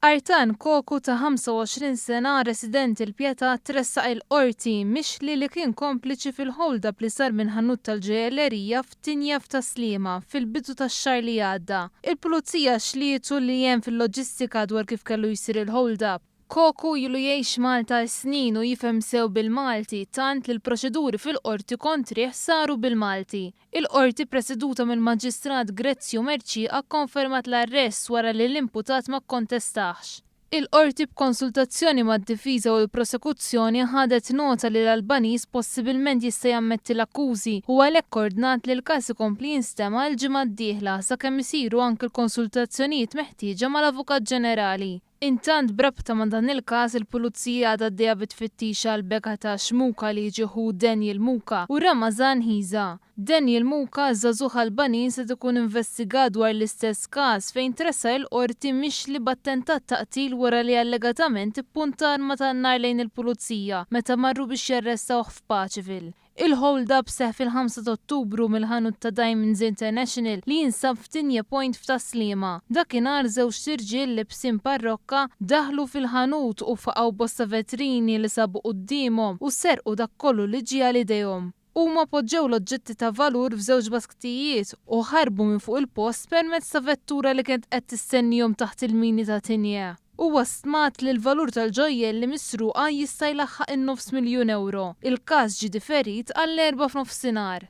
Artan Koku ta' 25 sena resident il-Pjeta tressaq il-qorti Mixli li kien kompliċi fil-hold-up li sar minn ħanut tal-ġeellerija f'Tinjaf ta' Sliema fil-bidu tax-xahar li għadda. Il-pulizija xlietu li hemm fil-loġistika dwar kif kellu jsir il-hold-up. Koku ilu jgħix Malta snin u jifhem sew bil-Malti tant li l-proċeduri fil-qorti kontrih saru bil-Malti. Il-qorti preseduta mill-Maġistrat Grezzju Merċieqa kkonfermat l-arrest wara li l-imputat ma kkontestax. Il-qorti b'konsultazzjoni mad-difiża u l-prosekuzzjoni ħadet nota li l-Albaniż possibilment jista' jammetti l-akkużi u għalhekk ordnat li l-każ ikompli jinstema' l-ġimgħa d-dieħla sakemm isiru anke l-konsultazzjonijiet meħtieġa mal-Avukat Ġenerali. Intant brabta ma' dan il-każ il-pulizija għadha għaddejja bitfittixa l-beka ta' Xmuka li ġieħu Daniel Muka u Ramazan Hiza. Daniel Muka żagħżugħ Albaniż se tkun investigat dwar l-istess każ fejn tressa l-qorti Mixli b'attentat taqtil wara li allegatament ippunta arma tan-nar lejn il-pulizija meta marru biex jarrestawh f'Paċivil. Il-hold-up seħ fil-5 ta' Ottubru mill-ħanut ta' Diamonds International li jinsab f'Tinja Point f'ta' Sliema. Dakinhar żewġ irġiel libsin parrokka daħlu fil-ħanut u faqgħu bosta vetrini li sabu qudiemhom u serqu dak kollu li ġie għal idejhom. Huma poġġew l-oġġetti ta' valur f'żewġ basktijiet u ħarbu minn fuq il-post permezz ta' vettura li kienet qed tistennihom taħt il-mini ta' Tinja. Huwa stmat li l-valur tal-ġojjel li misruqa jista' jlaħħaq in-9 miljun euro. Il-każ ġie diferit għall-4 f'nofsinhar.